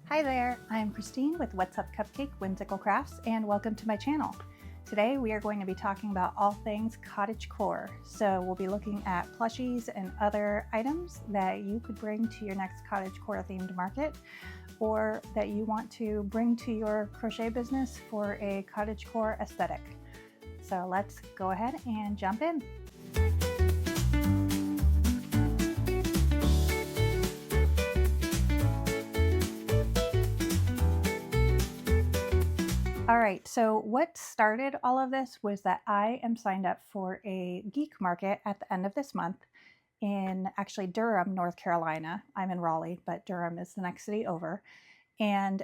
Hi there, I'm Christine with What's Up Cupcake Whimsical Crafts, and welcome to my channel. Today we are going to be talking about all things cottagecore. So we'll be looking at plushies and other items that you could bring to your next cottagecore themed market, or that you want to bring to your crochet business for a cottagecore aesthetic. So let's go ahead and jump in. All right, so what started all of this was that I am signed up for a geek market at the end of this month in actually Durham, North Carolina. I'm in Raleigh, but Durham is the next city over. And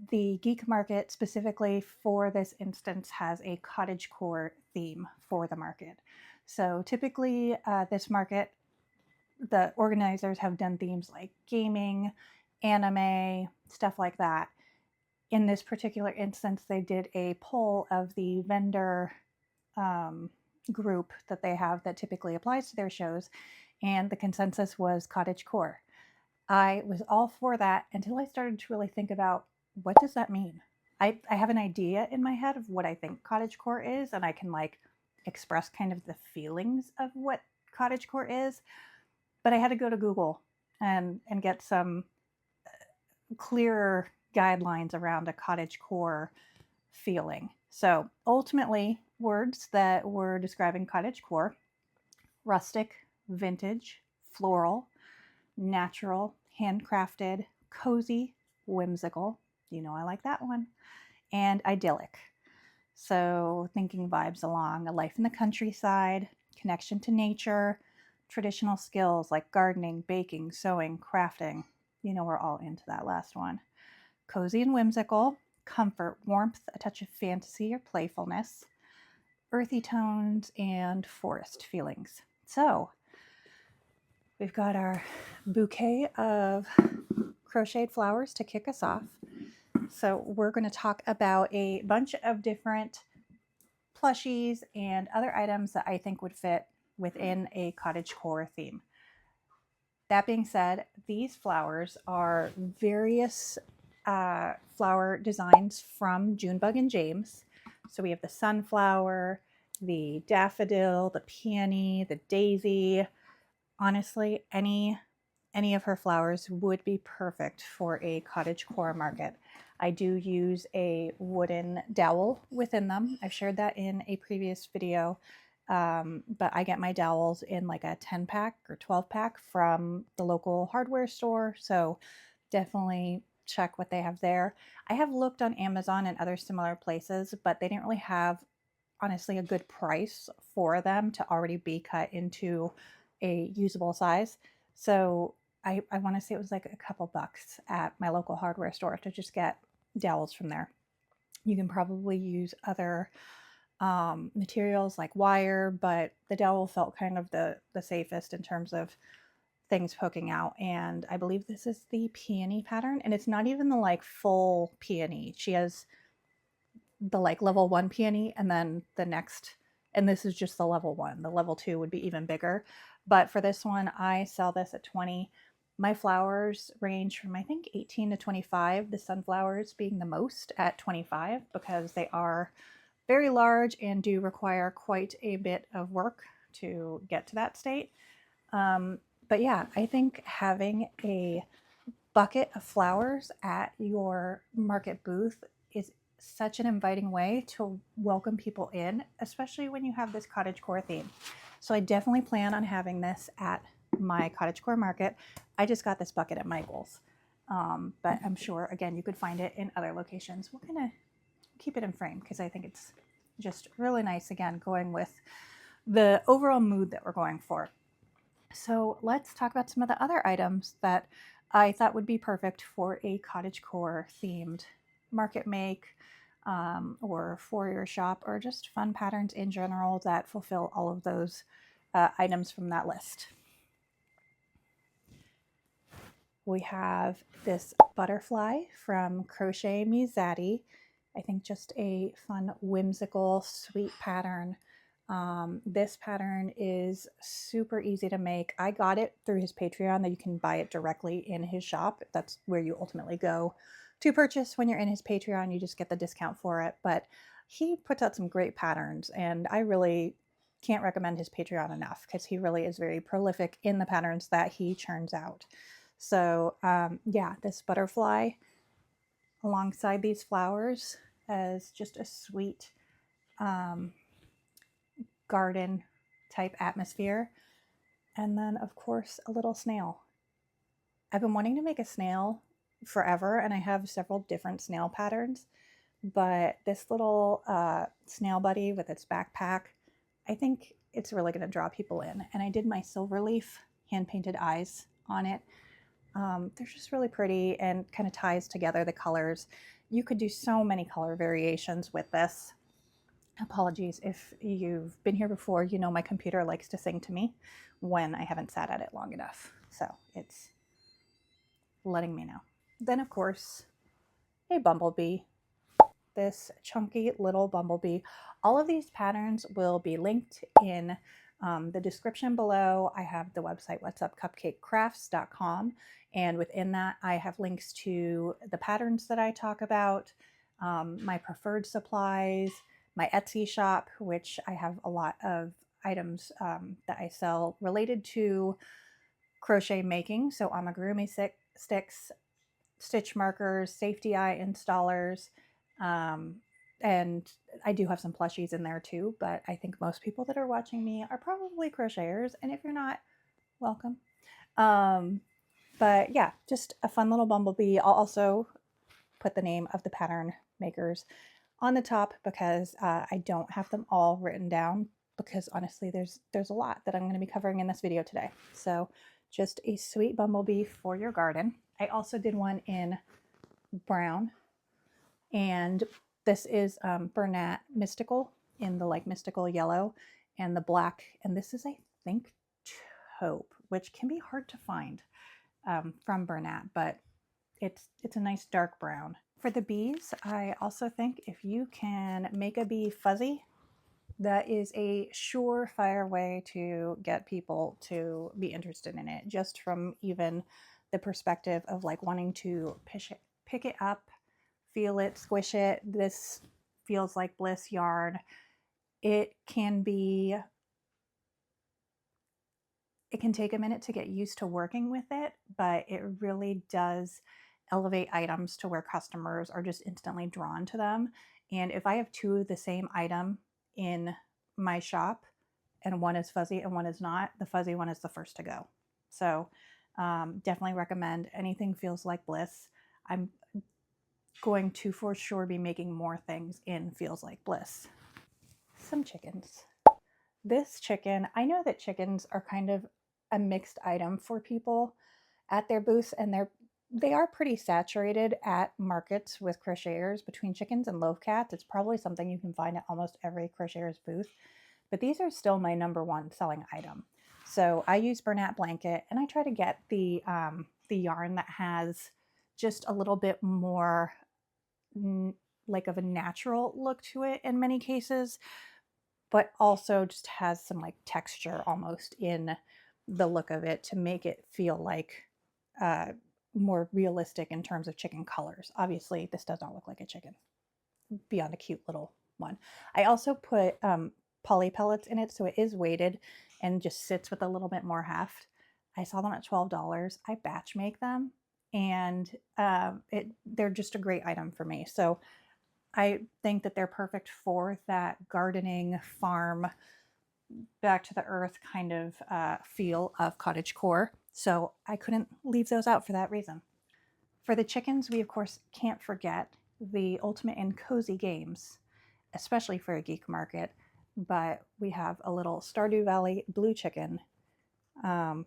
the geek market specifically for this instance has a cottagecore theme for the market. So typically this market, the organizers have done themes like gaming, anime, stuff like that. In this particular instance, they did a poll of the vendor group that they have that typically applies to their shows, and the consensus was cottagecore. I was all for that until I started to really think about, what does that mean? I have an idea in my head of what I think cottagecore is, and I can like express kind of the feelings of what cottagecore is, but I had to go to Google and get some clearer guidelines around a cottagecore feeling. So ultimately, words that were describing cottagecore: rustic, vintage, floral, natural, handcrafted, cozy, whimsical, you know I like that one, and idyllic. So thinking vibes along a life in the countryside, connection to nature, traditional skills like gardening, baking, sewing, crafting. You know we're all into that last one. Cozy and whimsical, comfort, warmth, a touch of fantasy or playfulness, earthy tones, and forest feelings. So we've got our bouquet of crocheted flowers to kick us off. So we're going to talk about a bunch of different plushies and other items that I think would fit within a cottagecore theme. That being said, these flowers are various flower designs from Junebug and James. So we have the sunflower, the daffodil, the peony, the daisy. Honestly, any of her flowers would be perfect for a cottagecore market. I do use a wooden dowel within them. I've shared that in a previous video, but I get my dowels in like a 10-pack or 12-pack from the local hardware store. So definitely check what they have there. I have looked on Amazon and other similar places, but they didn't really have, honestly, a good price for them to already be cut into a usable size. So I want to say it was like a couple bucks at my local hardware store to just get dowels from there. You can probably use other materials like wire, but the dowel felt kind of the safest in terms of things poking out. And I believe this is the peony pattern, and it's not even the like full peony. She has the like level 1 peony, and then the next, and this is just the level 1. The level 2 would be even bigger, but for this one I sell this at 20. My flowers range from I think 18 to 25, the sunflowers being the most at 25, because they are very large and do require quite a bit of work to get to that state. But yeah, I think having a bucket of flowers at your market booth is such an inviting way to welcome people in, especially when you have this cottagecore theme. So I definitely plan on having this at my cottagecore market. I just got this bucket at Michael's, but I'm sure, again, you could find it in other locations. We're going to keep it in frame because I think it's just really nice, again, going with the overall mood that we're going for. So let's talk about some of the other items that I thought would be perfect for a cottagecore themed market make, or for your shop, or just fun patterns in general that fulfill all of those items from that list. We have this butterfly from Crochet Zaddy. I think just a fun, whimsical, sweet pattern. This pattern is super easy to make. I got it through his Patreon, that you can buy it directly in his shop. That's where you ultimately go to purchase when you're in his Patreon. You just get the discount for it. But he puts out some great patterns, and I really can't recommend his Patreon enough because he really is very prolific in the patterns that he churns out. So yeah, this butterfly alongside these flowers as just a sweet garden type atmosphere. And then of course a little snail. I've been wanting to make a snail forever, and I have several different snail patterns, but this little snail buddy with its backpack, I think it's really going to draw people in. And I did my silver leaf hand painted eyes on it. They're just really pretty and kind of ties together the colors. You could do so many color variations with this. Apologies if you've been here before, you know my computer likes to sing to me when I haven't sat at it long enough. So it's letting me know. Then of course, a bumblebee. This chunky little bumblebee. All of these patterns will be linked in the description below. I have the website whatsupcupcakecrafts.com, and within that I have links to the patterns that I talk about, my preferred supplies, my Etsy shop, which I have a lot of items that I sell related to crochet making. So amigurumi sticks, stitch markers, safety eye installers, and I do have some plushies in there too, but I think most people that are watching me are probably crocheters, and if you're not, welcome. But yeah, just a fun little bumblebee. I'll also put the name of the pattern makers on the top because I don't have them all written down, because honestly there's a lot that I'm going to be covering in this video today. So just a sweet bumblebee for your garden. I also did one in brown, and this is Bernat Mystical in the like mystical yellow, and the black, and this is I think taupe, which can be hard to find from Bernat, but it's a nice dark brown. For the bees, I also think if you can make a bee fuzzy, that is a surefire way to get people to be interested in it, just from even the perspective of like wanting to pick it up, feel it, squish it. This feels like bliss yarn. It can take a minute to get used to working with it, but it really does elevate items to where customers are just instantly drawn to them. And if I have two of the same item in my shop and one is fuzzy and one is not, the fuzzy one is the first to go. So definitely recommend anything feels like bliss. I'm going to for sure be making more things in feels like bliss. Some chickens. This chicken, I know that chickens are kind of a mixed item for people at their booths, and they are pretty saturated at markets with crocheters. Between chickens and loaf cats, it's probably something you can find at almost every crocheter's booth, but these are still my number one selling item. So I use Bernat blanket, and I try to get the yarn that has just a little bit more like of a natural look to it in many cases, but also just has some like texture almost in the look of it to make it feel like more realistic in terms of chicken colors. Obviously, this does not look like a chicken beyond a cute little one. I also put poly pellets in it, so it is weighted and just sits with a little bit more heft. I saw them at $12. I batch make them, and they're just a great item for me. So I think that they're perfect for that gardening, farm, back to the earth kind of feel of cottagecore. So I couldn't leave those out for that reason. For the chickens, we of course can't forget the ultimate in cozy games, especially for a geek market, but we have a little Stardew Valley blue chicken.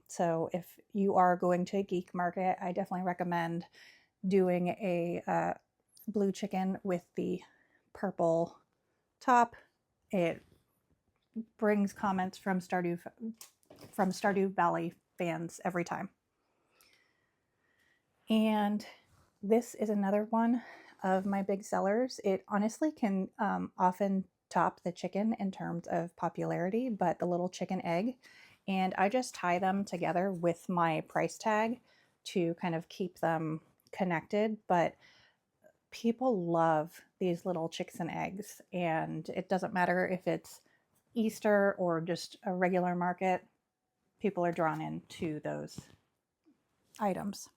So if you are going to a geek market, I definitely recommend doing a blue chicken with the purple top. It brings comments from Stardew Valley fans every time. And this is another one of my big sellers. It honestly can often top the chicken in terms of popularity, but the little chicken egg. And I just tie them together with my price tag to kind of keep them connected. But people love these little chicks and eggs, and it doesn't matter if it's Easter or just a regular market, people are drawn into those items.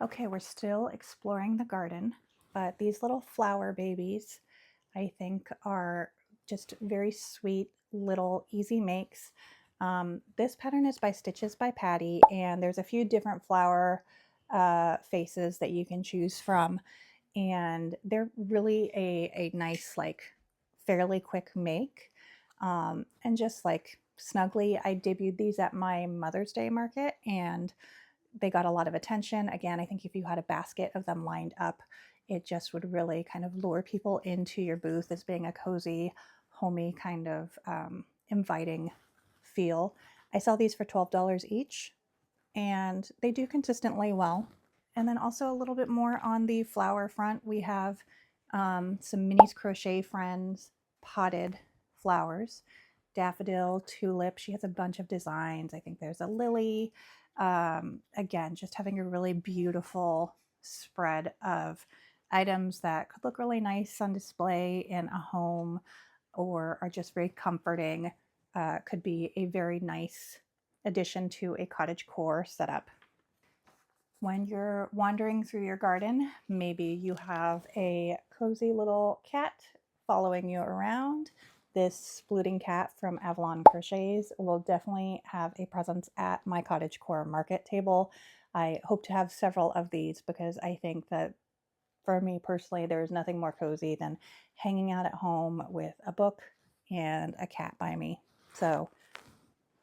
Okay, we're still exploring the garden, but these little flower babies I think are just very sweet little easy makes. This pattern is by Stitches by Patty, and there's a few different flower faces that you can choose from, and they're really a nice, like, fairly quick make, and just like snuggly. I debuted these at my Mother's Day market, and they got a lot of attention. Again, I think if you had a basket of them lined up, it just would really kind of lure people into your booth as being a cozy, homey kind of inviting feel. I sell these for $12 each, and they do consistently well. And then also a little bit more on the flower front, we have some Minnie's Crochet Friends potted flowers. Daffodil, tulip, she has a bunch of designs. I think there's a lily. Again, just having a really beautiful spread of items that could look really nice on display in a home or are just very comforting. Could be a very nice addition to a cottagecore setup. When you're wandering through your garden, maybe you have a cozy little cat following you around. This splooting cat from Avalon Crochets will definitely have a presence at my Cottagecore market table. I hope to have several of these because I think that for me personally, there is nothing more cozy than hanging out at home with a book and a cat by me. So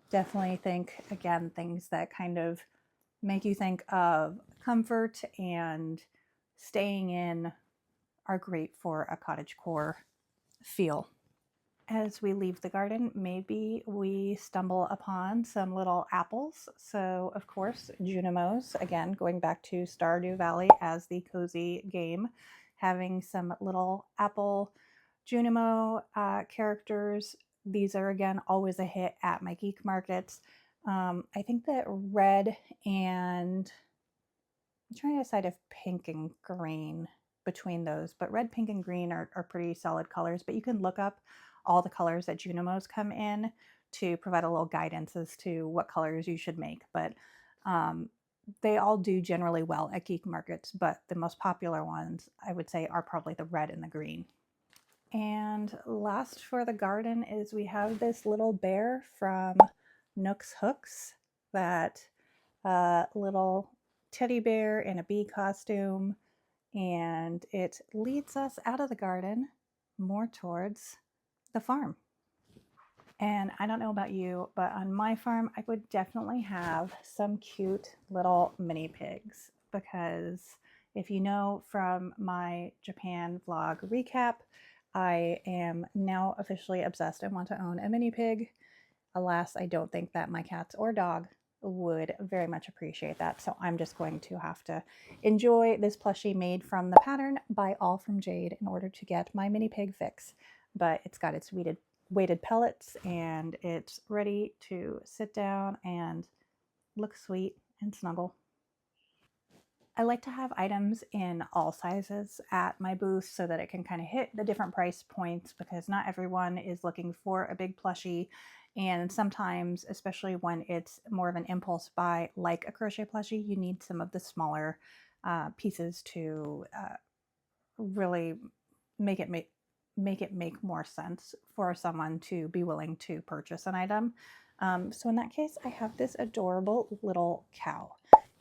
definitely think, again, things that kind of make you think of comfort and staying in are great for a cottagecore feel. As we leave the garden, maybe we stumble upon some little apples. So, of course, Junimos, again, going back to Stardew Valley as the cozy game, having some little apple Junimo characters. These are, again, always a hit at my geek markets. I think that red and I'm trying to decide if pink and green between those, but red, pink, and green are pretty solid colors. But you can look up all the colors that Junimos come in to provide a little guidance as to what colors you should make. But they all do generally well at geek markets, but the most popular ones I would say are probably the red and the green. And last for the garden is we have this little bear from Nook's Hooks, that little teddy bear in a bee costume, and it leads us out of the garden more towards the farm. And I don't know about you, but on my farm, I would definitely have some cute little mini pigs, because if you know from my Japan vlog recap, I am now officially obsessed and want to own a mini pig. Alas, I don't think that my cats or dog would very much appreciate that. So I'm just going to have to enjoy this plushie made from the pattern by All From Jade in order to get my mini pig fix. But it's got its weighted pellets, and it's ready to sit down and look sweet and snuggle. I like to have items in all sizes at my booth so that it can kind of hit the different price points, because not everyone is looking for a big plushie. And sometimes, especially when it's more of an impulse buy, like a crochet plushie, you need some of the smaller pieces to really make it make more sense for someone to be willing to purchase an item. So in that case, I have this adorable little cow,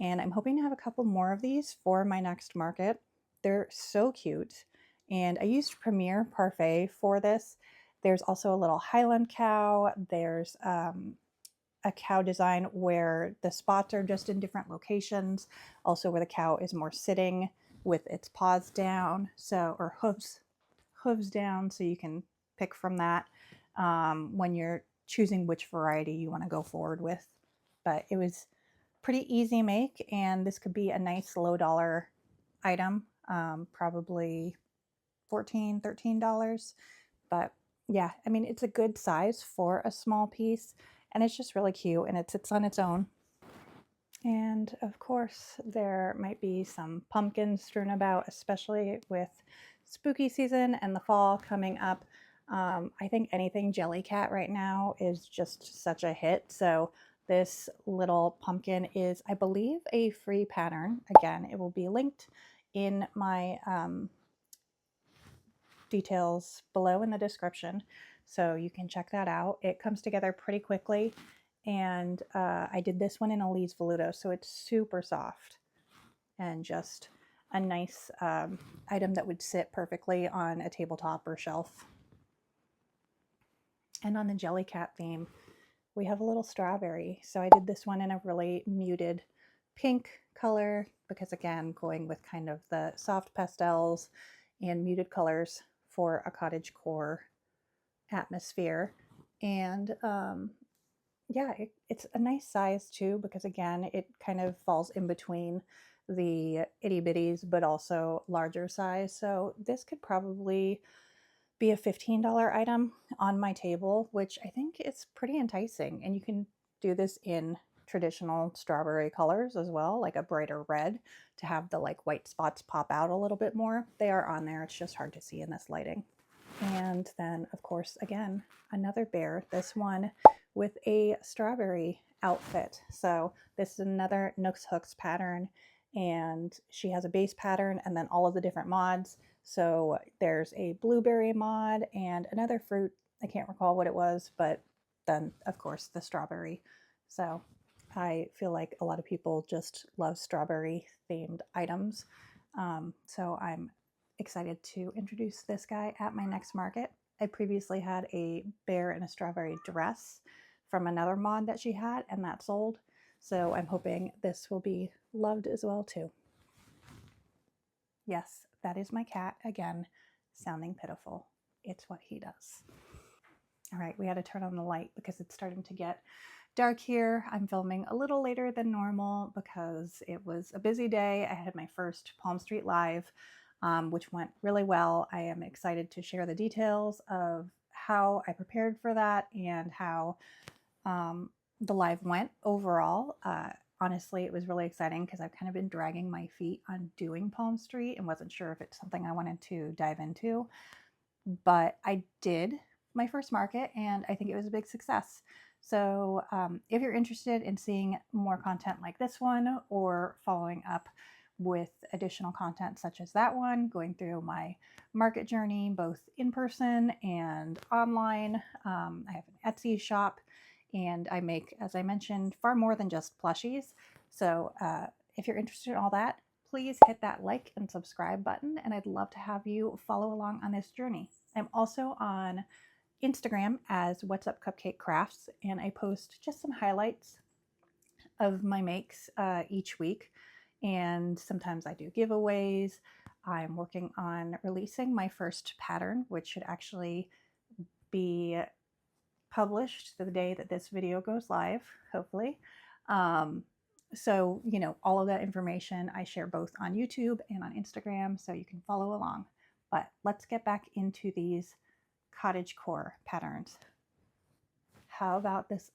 and I'm hoping to have a couple more of these for my next market. They're so cute, and I used Premier Parfait for this. There's also a little Highland cow. There's a cow design where the spots are just in different locations, also where the cow is more sitting with its paws down, so, or hooves down, so you can pick from that when you're choosing which variety you want to go forward with. But it was pretty easy make, and this could be a nice low dollar item, probably $14, $13. But yeah, I mean, it's a good size for a small piece, and it's just really cute, and it sits on its own. And of course, there might be some pumpkins strewn about, especially with spooky season and the fall coming up. I think anything Jellycat right now is just such a hit. So this little pumpkin is, I believe, a free pattern. Again, it will be linked in my details below in the description, so you can check that out. It comes together pretty quickly, and I did this one in Elise Voluto, so it's super soft and just a nice item that would sit perfectly on a tabletop or shelf. And on the Jellycat theme, we have a little strawberry. So I did this one in a really muted pink color because, again, going with kind of the soft pastels and muted colors for a cottagecore atmosphere. And yeah, it's a nice size too, because again, it kind of falls in between the itty bitties, but also larger size. So this could probably be a $15 item on my table, which I think is pretty enticing. And you can do this in traditional strawberry colors as well, like a brighter red to have the like white spots pop out a little bit more. They are on there. It's just hard to see in this lighting. And then, of course, again, another bear, this one with a strawberry outfit. So this is another Nooks Hooks pattern, and she has a base pattern and then all of the different mods. So there's a blueberry mod and another fruit. I can't recall what it was, but then, of course, the strawberry. So I feel like a lot of people just love strawberry themed items. So I'm excited to introduce this guy at my next market. I previously had a bear in a strawberry dress from another mod that she had, and that sold. So I'm hoping this will be loved as well too. Yes, that is my cat again, sounding pitiful. It's what he does. All right, we had to turn on the light because it's starting to get dark here. I'm filming a little later than normal because it was a busy day. I had my first Palm Street Live, which went really well. I am excited to share the details of how I prepared for that and how the live went overall. Honestly, it was really exciting because I've kind of been dragging my feet on doing Palm Street and wasn't sure if it's something I wanted to dive into. But I did my first market and I think it was a big success. So if you're interested in seeing more content like this one or following up with additional content such as that one, going through my market journey, both in person and online, I have an Etsy shop and I make, as I mentioned, far more than just plushies. So if you're interested in all that, please hit that like and subscribe button, and I'd love to have you follow along on this journey. I'm also on Instagram as What's Up Cupcake Crafts, and I post just some highlights of my makes each week, and sometimes I do giveaways. I'm working on releasing my first pattern, which should actually be published the day that this video goes live, hopefully. So, you know, all of that information I share both on YouTube and on Instagram, so you can follow along. But let's get back into these cottagecore patterns. How about this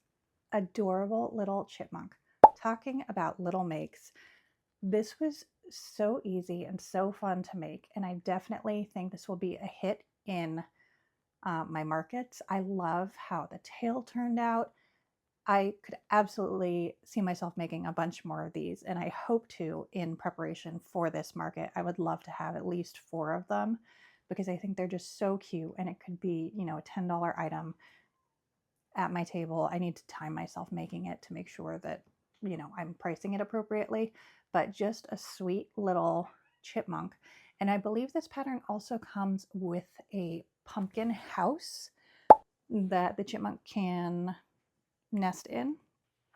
adorable little chipmunk? Talking about little makes, this was so easy and so fun to make, and I definitely think this will be a hit in my markets. I love how the tail turned out. I could absolutely see myself making a bunch more of these, and I hope to in preparation for this market. I would love to have at least 4 of them because I think they're just so cute, and it could be, you know, a $10 item at my table. I need to time myself making it to make sure that, you know, I'm pricing it appropriately, but just a sweet little chipmunk. And I believe this pattern also comes with a pumpkin house that the chipmunk can nest in,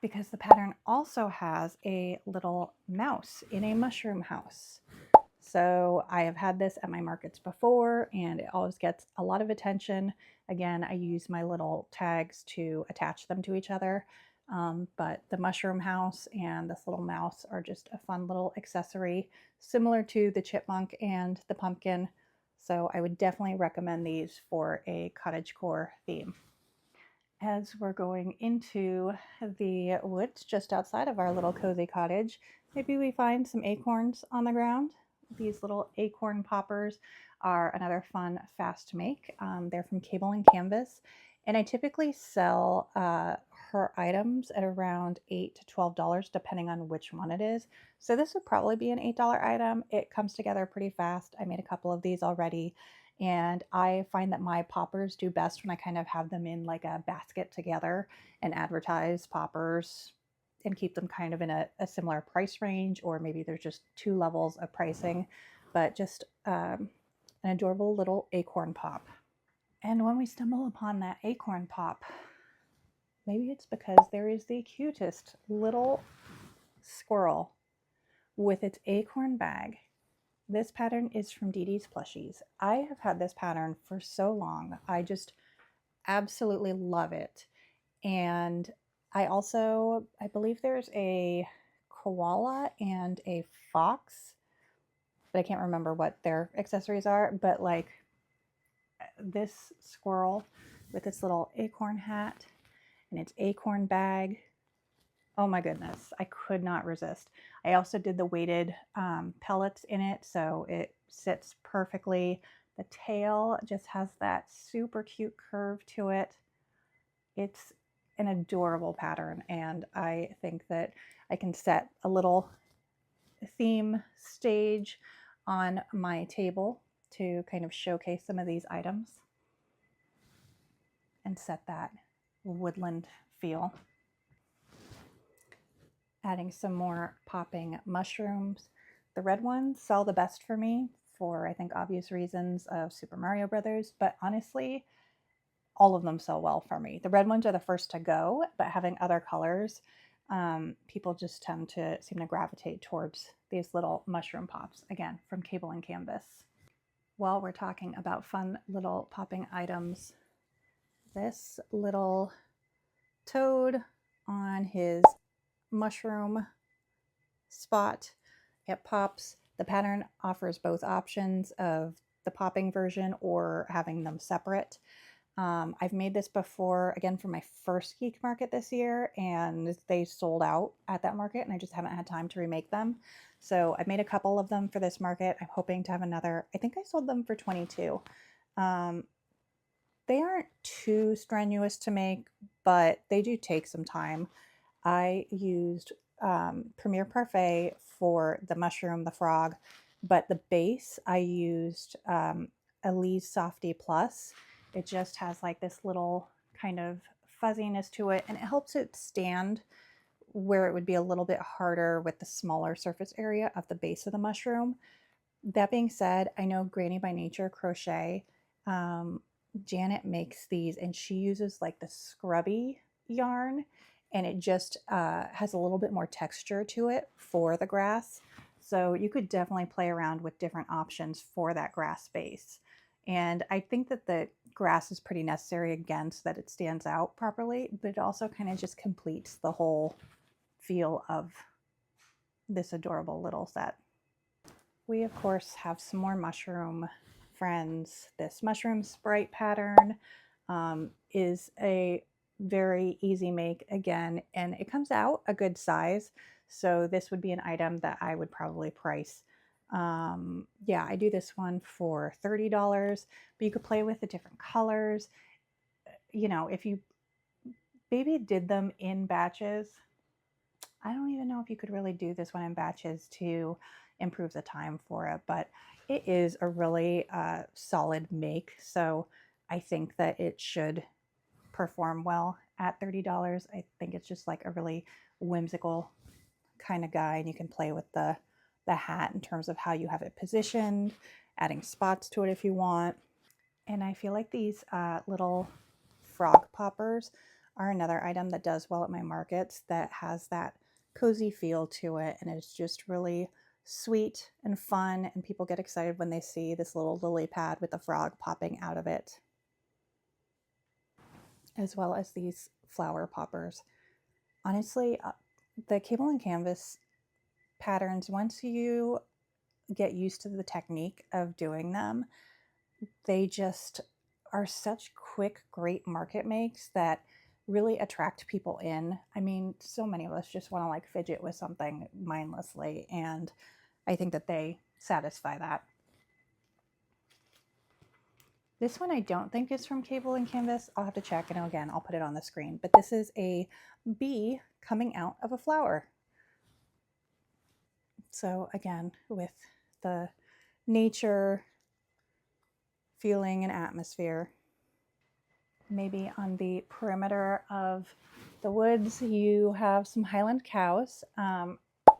because the pattern also has a little mouse in a mushroom house. So I have had this at my markets before and it always gets a lot of attention. Again, I use my little tags to attach them to each other. But the mushroom house and this little mouse are just a fun little accessory, similar to the chipmunk and the pumpkin. So I would definitely recommend these for a cottagecore theme. As we're going into the woods just outside of our little cozy cottage, maybe we find some acorns on the ground. These little acorn poppers are another fun, fast make. They're from Cable and Canvas, and I typically sell her items at around $8 to $12, depending on which one it is. So this would probably be an $8 item. It comes together pretty fast. I made a couple of these already. And I find that my poppers do best when I kind of have them in like a basket together and advertise poppers and keep them kind of in a similar price range, or maybe there's just two levels of pricing, but just an adorable little acorn pop. And when we stumble upon that acorn pop, maybe it's because there is the cutest little squirrel with its acorn bag. This pattern is from Dee Dee's Plushies. I have had this pattern for so long. I just absolutely love it. And I believe there's a koala and a fox, but I can't remember what their accessories are. But like this squirrel with its little acorn hat and its acorn bag. Oh my goodness, I could not resist. I also did the weighted pellets in it, so it sits perfectly. The tail just has that super cute curve to it. It's an adorable pattern, and I think that I can set a little theme stage on my table to kind of showcase some of these items and set that woodland feel. Adding some more popping mushrooms. The red ones sell the best for me for, I think, obvious reasons of Super Mario Brothers, but honestly, all of them sell well for me. The red ones are the first to go, but having other colors, people just tend to seem to gravitate towards these little mushroom pops, again, from Cable and Canvas. While we're talking about fun little popping items, this little toad on his mushroom spot, it pops. The pattern offers both options of the popping version or having them separate. I've made this before, again, for my first geek market this year, and they sold out at that market, and I just haven't had time to remake them. So I've made a couple of them for this market. I'm hoping to have another. I think I sold them for 22. They aren't too strenuous to make, but they do take some time. I used Premier Parfait for the mushroom, the frog, but the base I used Elise Softy Plus. It just has like this little kind of fuzziness to it, and it helps it stand where it would be a little bit harder with the smaller surface area of the base of the mushroom. That being said, I know Granny by Nature Crochet, Janet makes these, and she uses like the scrubby yarn, and it just has a little bit more texture to it for the grass. So you could definitely play around with different options for that grass base. And I think that the grass is pretty necessary, again, so that it stands out properly, but it also kind of just completes the whole feel of this adorable little set. We, of course, have some more mushroom friends. This mushroom sprite pattern is a very easy make again, and it comes out a good size. So this would be an item that I would probably price. Yeah, I do this one for $30, but you could play with the different colors. You know, if you maybe did them in batches, I don't even know if you could really do this one in batches to improve the time for it, but it is a really solid make. So I think that it should perform well at $30. I think it's just like a really whimsical kind of guy, and you can play with the hat in terms of how you have it positioned, adding spots to it if you want. And I feel like these little frog poppers are another item that does well at my markets, that has that cozy feel to it, and it's just really sweet and fun, and people get excited when they see this little lily pad with a frog popping out of it, as well as these flower poppers. Honestly, the Cable and Canvas patterns, once you get used to the technique of doing them, they just are such quick, great market makes that really attract people in. I mean, so many of us just want to like fidget with something mindlessly, and I think that they satisfy that. This one I don't think is from Cable and Canvas. I'll have to check, and again, I'll put it on the screen. But this is a bee coming out of a flower. So again, with the nature feeling and atmosphere. Maybe on the perimeter of the woods, you have some Highland cows.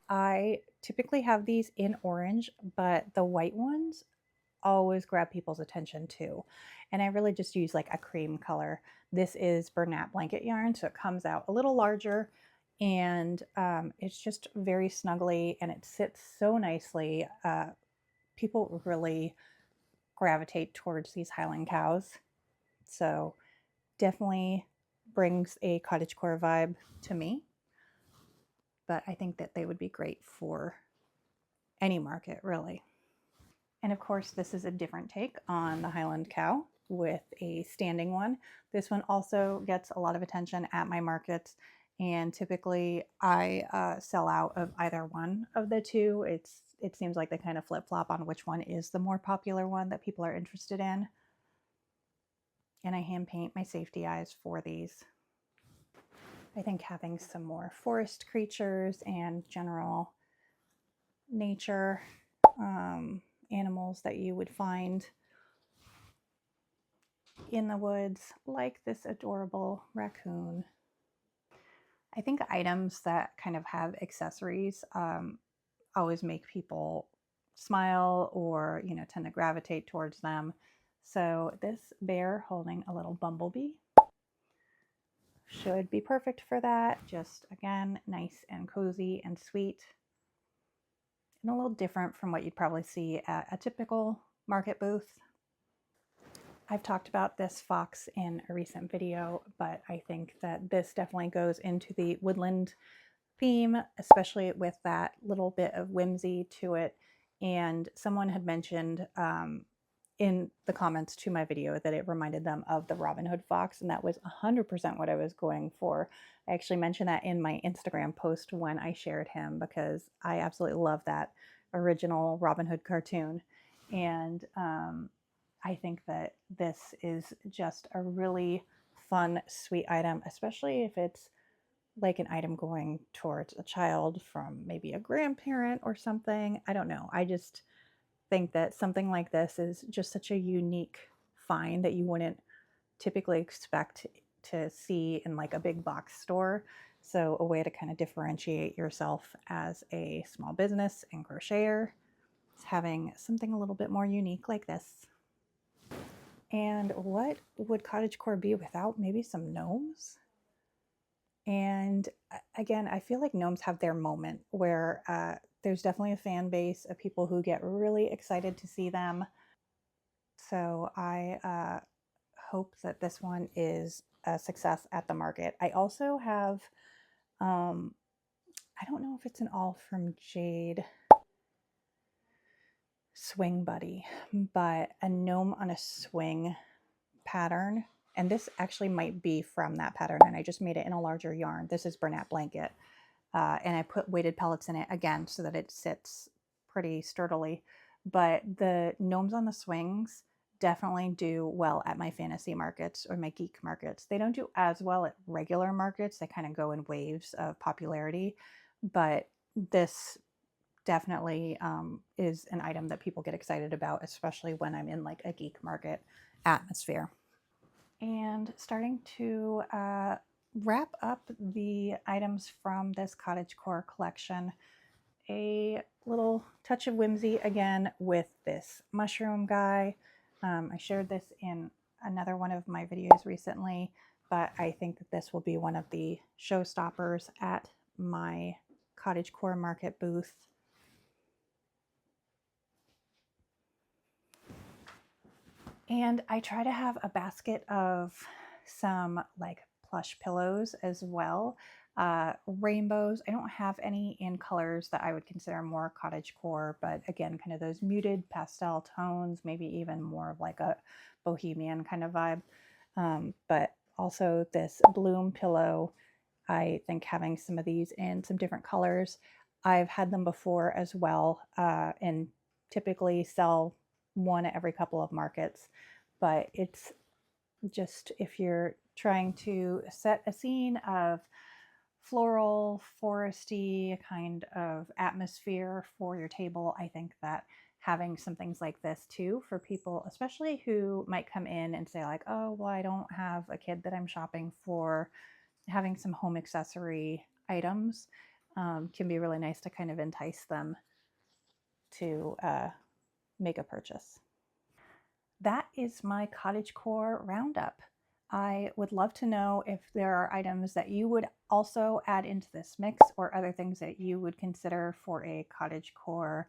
I typically have these in orange, but the white ones always grab people's attention too. And I really just use like a cream color. This is Bernat blanket yarn, so it comes out a little larger, and it's just very snuggly and it sits so nicely. People really gravitate towards these Highland cows. So definitely brings a cottagecore vibe to me, but I think that they would be great for any market, really. And of course, this is a different take on the Highland cow with a standing one. This one also gets a lot of attention at my markets, and typically I sell out of either one of the two. It seems like they kind of flip-flop on which one is the more popular one that people are interested in. And I hand paint my safety eyes for these. I think having some more forest creatures and general nature animals that you would find in the woods, like this adorable raccoon. I think items that kind of have accessories always make people smile or, you know, tend to gravitate towards them. So this bear holding a little bumblebee should be perfect for that. Just again, nice and cozy and sweet, and a little different from what you'd probably see at a typical market booth. I've talked about this fox in a recent video, but I think that this definitely goes into the woodland theme, especially with that little bit of whimsy to it. And someone had mentioned in the comments to my video that it reminded them of the Robin Hood fox, and that was 100% what I was going for. I actually mentioned that in my Instagram post when I shared him, because I absolutely love that original Robin Hood cartoon. And I think that this is just a really fun, sweet item, especially if it's like an item going towards a child from maybe a grandparent or something. I don't know. I just think that something like this is just such a unique find that you wouldn't typically expect to see in like a big box store. So a way to kind of differentiate yourself as a small business and crocheter is having something a little bit more unique like this. And what would cottagecore be without maybe some gnomes? And again, I feel like gnomes have their moment where there's definitely a fan base of people who get really excited to see them. So I hope that this one is a success at the market. I also have, I don't know if it's an all from Jade swing buddy, but a gnome on a swing pattern. And this actually might be from that pattern, and I just made it in a larger yarn. This is Bernat blanket. And I put weighted pellets in it again so that it sits pretty sturdily. But the gnomes on the swings definitely do well at my fantasy markets or my geek markets. They don't do as well at regular markets. They kind of go in waves of popularity. But this definitely is an item that people get excited about, especially when I'm in like a geek market atmosphere. And starting to wrap up the items from this Cottagecore collection, a little touch of whimsy again with this mushroom guy. I shared this in another one of my videos recently, but I think that this will be one of the showstoppers at my Cottagecore market booth. And I try to have a basket of some like plush pillows as well. Rainbows. I don't have any in colors that I would consider more cottagecore, but again, kind of those muted pastel tones, maybe even more of like a bohemian kind of vibe. But also this bloom pillow, I think having some of these in some different colors. I've had them before as well, and typically sell one at every couple of markets. But it's just if you're trying to set a scene of floral, foresty kind of atmosphere for your table, I think that having some things like this too for people, especially who might come in and say like, oh, well, I don't have a kid that I'm shopping for, having some home accessory items can be really nice to kind of entice them to make a purchase. That is my cottagecore roundup. I would love to know if there are items that you would also add into this mix or other things that you would consider for a cottagecore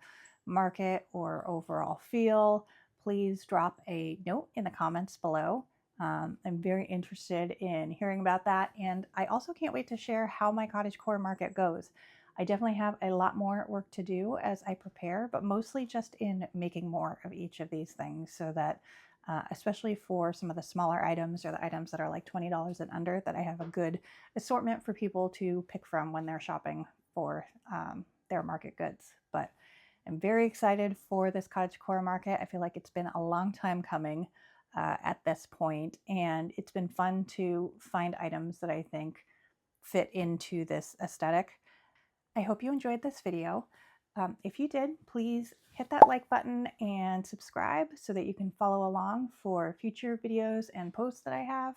market or overall feel. Please drop a note in the comments below. I'm very interested in hearing about that, and I also can't wait to share how my cottagecore market goes. I definitely have a lot more work to do as I prepare, but mostly just in making more of each of these things so that especially for some of the smaller items or the items that are like $20 and under, that I have a good assortment for people to pick from when they're shopping for their market goods. But I'm very excited for this cottagecore market. I feel like it's been a long time coming at this point, and it's been fun to find items that I think fit into this aesthetic. I hope you enjoyed this video. If you did, please hit that like button and subscribe so that you can follow along for future videos and posts that I have.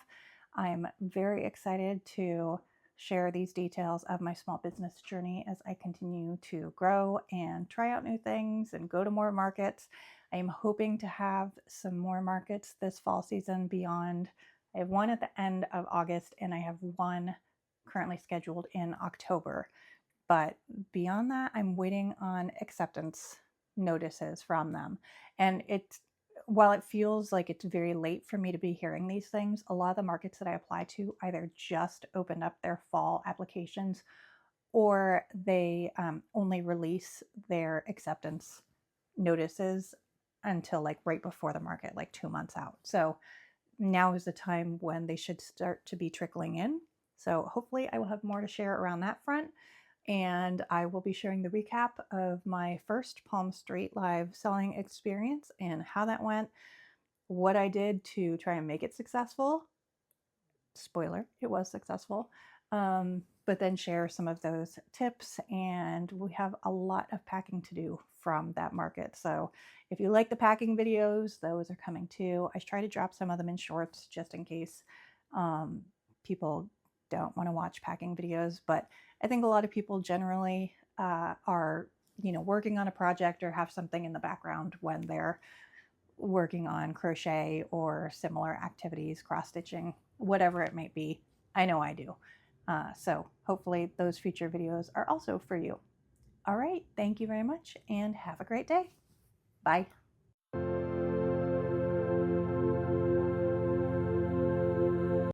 I'm very excited to share these details of my small business journey as I continue to grow and try out new things and go to more markets. I am hoping to have some more markets this fall season beyond. I have one at the end of August and I have one currently scheduled in October. But beyond that, I'm waiting on acceptance notices from them. And while it feels like it's very late for me to be hearing these things, a lot of the markets that I apply to either just opened up their fall applications or they only release their acceptance notices until like right before the market, like 2 months out. So now is the time when they should start to be trickling in. So hopefully I will have more to share around that front. And I will be sharing the recap of my first Palm Street live selling experience and how that went, what I did to try and make it successful. Spoiler, it was successful. But then share some of those tips, and we have a lot of packing to do from that market. So if you like the packing videos, those are coming too. I try to drop some of them in shorts just in case people don't want to watch packing videos, but I think a lot of people generally are, working on a project or have something in the background when they're working on crochet or similar activities, cross stitching, whatever it might be. I know I do. So hopefully those future videos are also for you. All right, thank you very much and have a great day. Bye.